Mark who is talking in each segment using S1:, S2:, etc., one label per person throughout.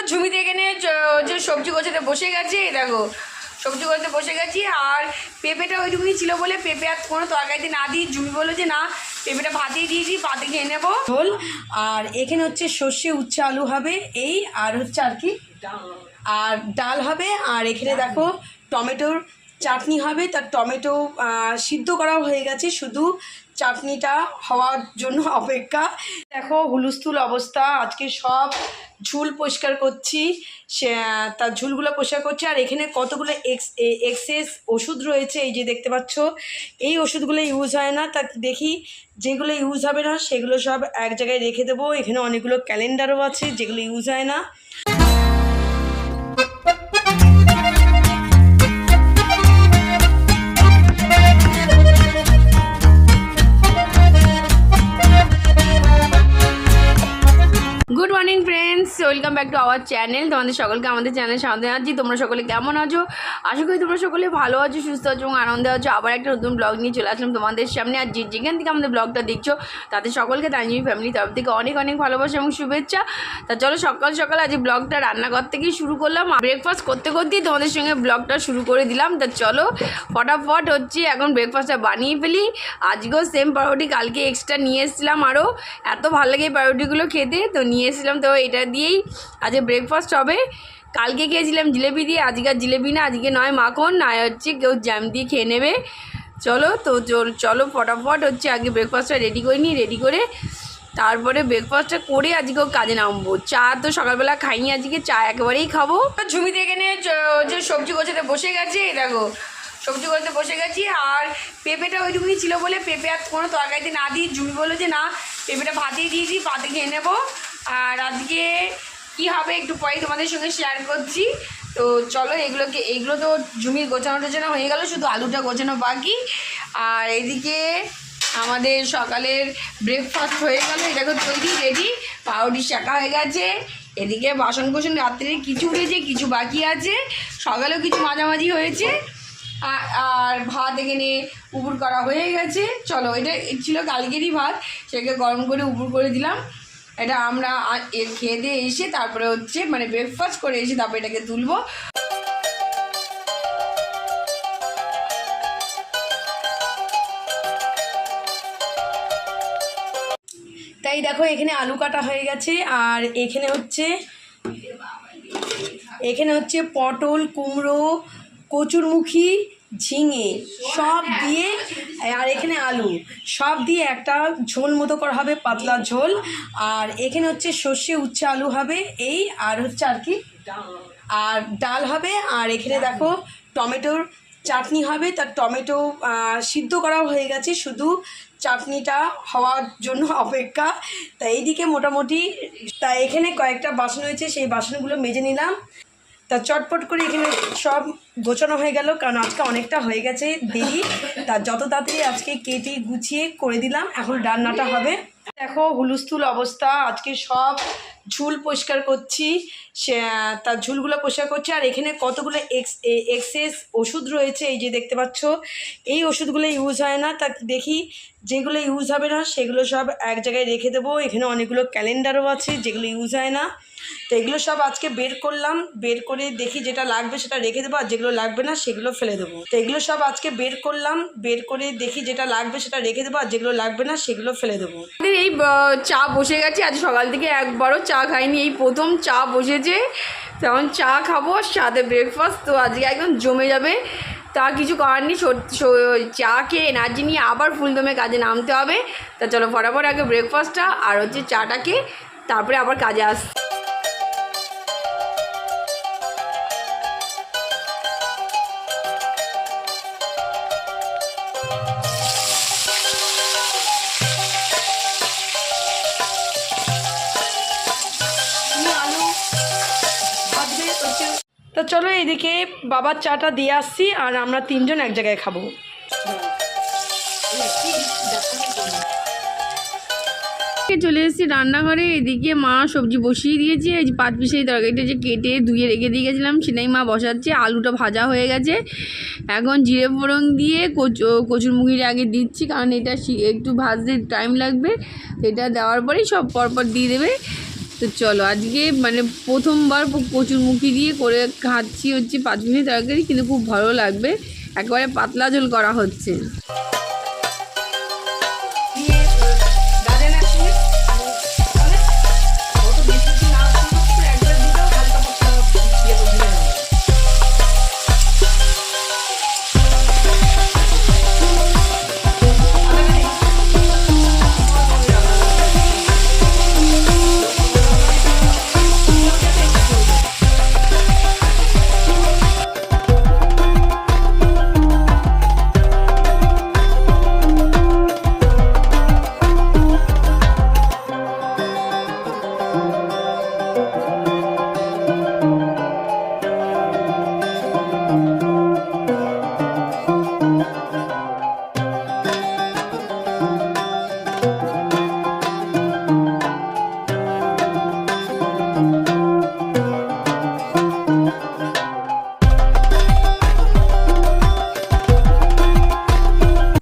S1: ঝুমিতে এখানে যে সবজি গোছাতে বসে গেছে, দেখো সবজি গোছাতে বসে গেছি। আর পেঁপেটা ওইটুকুনি ছিল বলে পেঁপে আর কোনো তরকারিতে না দিই, ঝুমি বললো যে না পেঁপেটা ভাতেই দিয়েছি, ভাতে খেয়ে নেবো ঝোল। আর এখানে হচ্ছে সর্ষে উচ্ছে আলু হবে এই, আর হচ্ছে আর কি আর ডাল হবে। আর এখানে দেখো টমেটোর চাটনি হবে, তার টমেটো সিদ্ধ করাও হয়ে গেছে, শুধু চাটনিটা হওয়ার জন্য অপেক্ষা। দেখো হুলস্থুল অবস্থা, আজকে সব ঝুল পরিষ্কার করছি, সে তার ঝুলগুলো পরিষ্কার করছে। আর এখানে কতগুলো এক্সেস ওষুধ রয়েছে, এই যে দেখতে পাচ্ছ, এই ওষুধগুলো ইউজ হয় না, তা দেখি যেগুলো ইউজ হবে না সেগুলো সব এক জায়গায় রেখে দেবো। এখানে অনেকগুলো ক্যালেন্ডারও আছে যেগুলো ইউজ হয় না। Good morning friends, welcome back to our channel. তোমাদের সকলকে আমাদের চ্যানেল সামনে আছি। তোমরা সকলে কেমন আছো? আশা করি তোমরা সকলে ভালো আছো, সুস্থ আছো এবং আনন্দে আছো। আবার একটা নতুন ব্লগ নিয়ে চলে আসলাম তোমাদের সামনে। আর যেখান থেকে আমাদের ব্লগটা দেখছো তাদের সকলকে তানজিমি ফ্যামিলি তরফ থেকে অনেক অনেক ভালোবাসা এবং শুভেচ্ছা। তা চলো সকাল সকাল আজ ব্লগটা রান্নাঘর থেকেই শুরু করলাম। ব্রেকফাস্ট করতে করতেই তোমাদের সঙ্গে ব্লগটা শুরু করে দিলাম। তা চলো ফটাফট হচ্ছে এখন ব্রেকফাস্টটা বানিয়ে ফেলি। আজকেও সেম পাউরুটি কালকে এক্সট্রা নিয়ে এসেছিলাম, আরও এত ভালো লাগে পাউরুটিগুলো খেতে, তো নিয়ে এসেছিলাম। তো এটা দিয়েই আজকে ব্রেকফাস্ট হবে। কালকে খেয়েছিলাম জিলেপি দিয়ে, আজকে আর জিলেপি না, আজকে নয় মাখন নয় হচ্ছে কেউ জ্যাম দিয়ে খেয়ে নেবে। চলো তো চলো ফটাফট হচ্ছে আগে ব্রেকফাস্টটা রেডি করে নিই, রেডি করে তারপরে ব্রেকফাস্টটা করে আজকেও কাজে নামবো। চা তো সকালবেলা খাইনি, আজকে চা একেবারেই খাবো। ঝুমিতে এখানে যে সবজি গোছাতে বসে গেছে, দেখো সবজি গোছাতে বসে গেছি। আর পেঁপেটা ওইটুকুনি ছিল বলে পেঁপে আর কোনো তরকারিতে না দিই, ঝুমি বললো যে না পেঁপেটা ভাতেই দিয়েছি, ভাতে খেয়ে নেবো। আর আজকে কি হবে একটু পরেই তোমাদের সঙ্গে শেয়ার করছি। তো চলো এইগুলো তো জমির গোছানোটার জন্য হয়ে গেল, শুধু আলুটা গোছানো বাকি। আর এদিকে আমাদের সকালের ব্রেকফাস্ট হয়ে গেল, এটা তো তৈরি রেডি, পাউরুটি শেখা হয়ে গেছে। এদিকে বাসন কোসন রাত্রে কিছু উঠেছে, কিছু বাকি আছে, সকালেও কিছু মাঝামাঝি হয়েছে। আর ভাত এখানে উপুর করা হয়ে গেছে। চলো এটা ছিল কালকেরই ভাত, সেটাকে গরম করে উপুর করে দিলাম। এটা আমরা খেয়ে দিয়ে এসে তারপরে হচ্ছে মানে ব্রেকফাস্ট করে এসে তারপরে এটাকে তুলবো। তাই দেখো এখানে আলু কাটা হয়ে গেছে। আর এখানে হচ্ছে পটল, কুমড়ো, কচুরমুখী, ঝিঙে সব দিয়ে, আর এখানে আলু সব দিয়ে একটা ঝোল মতো করা হবে, পাতলা ঝোল। আর এখানে হচ্ছে সর্ষে উচ্ছে আলু হবে এই, আর হচ্ছে আর কি আর ডাল হবে। আর এখানে দেখো টমেটোর চাটনি হবে, তার টমেটো সিদ্ধ করাও হয়ে গেছে, শুধু চাটনিটা হওয়ার জন্য অপেক্ষা। তা এইদিকে মোটামুটি এখানে কয়েকটা বাসন হয়েছে, সেই বাসনগুলো মেজে নিলাম। তা চটপট করে এখানে সব গোছানো হয়ে গেল, কারণ আজকে অনেকটা হয়ে গেছে দেরি। তা যত তাড়াতাড়ি আজকে কেটে গুছিয়ে করে দিলাম, এখন রান্নাটা হবে। দেখো হুলস্থুল অবস্থা, আজকে সব ঝুল পরিষ্কার করছি, সে তার ঝুলগুলো পরিষ্কার করছে। আর এখানে কতগুলো এক্সেস ওষুধ রয়েছে, এই যে দেখতে পাচ্ছ, এই ওষুধগুলো ইউজ হয় না, তা দেখি যেগুলো ইউজ হবে না সেগুলো সব এক জায়গায় রেখে দেবো। এখানে অনেকগুলো ক্যালেন্ডারও আছে যেগুলো ইউজ হয় না, তো এগুলো সব আজকে বের করলাম, বের করে দেখি যেটা লাগবে সেটা রেখে দেবো, আর যেগুলো লাগবে না সেগুলো ফেলে দেবো। তো এগুলো সব আজকে বের করলাম, বের করে দেখি যেটা লাগবে সেটা রেখে দেবো, আর যেগুলো লাগবে না সেগুলো ফেলে দেবো। এই চা বসে গেছে, আজ সকাল থেকে একবারও চা খাইনি, এই প্রথম চা বসেছে, তেমন চা খাবো সাথে ব্রেকফাস্ট। তো আজকে একদম জমে যাবে, তা কিছু করার নেই, চা খেয়ে এনার্জি নিয়ে আবার ফুলদমে কাজে নামতে হবে। তা চলো ফটাফট আগে ব্রেকফাস্টটা আর হচ্ছে চাটাকে, তারপরে আবার কাজে আসতে। তো চলো এদিকে বাবার চাটা দিয়ে আসছি, আর আমরা তিনজন এক জায়গায় খাবো। চলে এসেছি রান্নাঘরে, এদিকে মা সবজি বসিয়ে দিয়েছে, এই যে পাঁচ পিসের তরকারিটা যে কেটে ধুয়ে রেখে দিয়ে গেছিলাম সেটাই মা বসাচ্ছে। আলুটা ভাজা হয়ে গেছে, এখন জিরে ফোড়ন দিয়ে কচুরমুখিটা আগে দিচ্ছি, কারণ এটা একটু ভাজতে টাইম লাগবে, এটা দেওয়ার পরেই সব পরপর দিয়ে দেবে। তো চলো আজকে মানে প্রথমবার কচুরমুখী দিয়ে করে খাচ্ছি হচ্ছে পাঁচমিশালি তরকারি, কিন্তু খুব ভালো লাগবে। একেবারে পাতলা ঝোল করা হচ্ছে।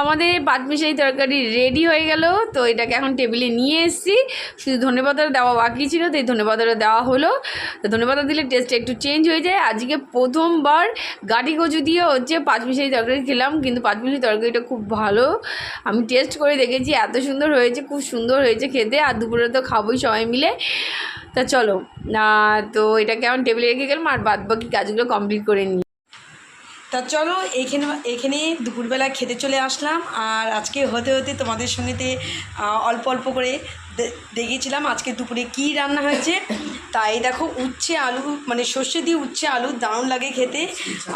S1: আমাদের পাঁচমিশালি তরকারি রেডি হয়ে গেল। তো এটাকে এখন টেবিলে নিয়ে এসেছি, শুধু ধনেপাতা দেওয়া বাকি ছিল, তো এই ধনেপাতাটা দেওয়া হলো। তো ধনেপাতা দিলে টেস্টটা একটু চেঞ্জ হয়ে যায়। আজকে প্রথমবার গাটি কচু দিয়ে হচ্ছে পাঁচমিশালি তরকারি খেলাম, কিন্তু পাঁচমিশালি তরকারিটা খুব ভালো, আমি টেস্ট করে দেখেছি, এত সুন্দর হয়েছে, খুব সুন্দর হয়েছে খেতে। আর দুপুরে তো খাবোই সবাই মিলে। তা চলো তো এটাকে এখন টেবিলে রেখে গেলাম, আর বাদ বাকি কাজগুলো কমপ্লিট করে নিই।
S2: তা চলো এখানে দুপুরবেলা খেতে চলে আসলাম। আর আজকে হতে হতে তোমাদের সঙ্গেতে অল্প অল্প করে দেখিয়েছিলাম আজকে দুপুরে কি রান্না হয়েছে। তাই দেখো উচ্ছে আলু, মানে সর্ষে দিয়ে উচ্ছে আলু দারুণ লাগে খেতে।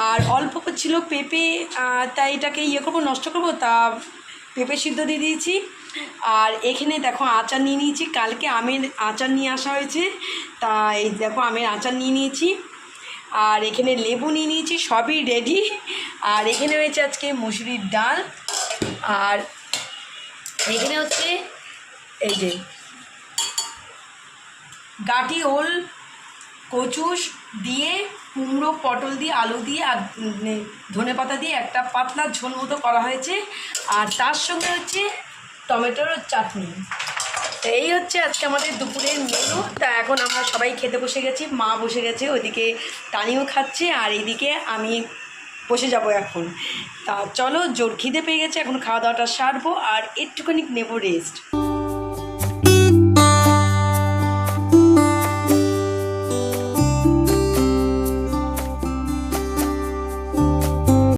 S2: আর অল্প ছিল পেঁপে, তাই এটাকে করবো, নষ্ট করবো, তা পেঁপে সিদ্ধ দিয়ে দিয়েছি। আর এখানে দেখো আচার নিয়ে নিয়েছি, কালকে আমের আচার নিয়ে আসা হয়েছে, তা এই দেখো আমের আচার নিয়ে নিয়েছি। আর এখানে লেবু নিয়ে নিয়েছি, সবই রেডি। আর এখানে হয়েছে আজকে মুসুরির ডাল। আর এখানে হচ্ছে এই যে গাটি ওল কচু দিয়ে, কুমড়ো পটল দিয়ে, আলু দিয়ে আর ধনেপাতা দিয়ে একটা পাতলা ঝোল মতো করা হয়েছে। আর তার সঙ্গে হচ্ছে টমেটোর চাটনি। তো এই হচ্ছে আজকে আমাদের দুপুরের মেনু। তা এখন আমরা সবাই খেতে বসে গেছি, মা বসে গেছে, ওইদিকে টানিও খাচ্ছে, আর এইদিকে আমি বসে যাব এখন। তা চলো, জোর খিদে পেয়ে গেছে, এখন খাওয়া দাওয়াটা সারবো আর একটুখানি নেবো রেস্ট।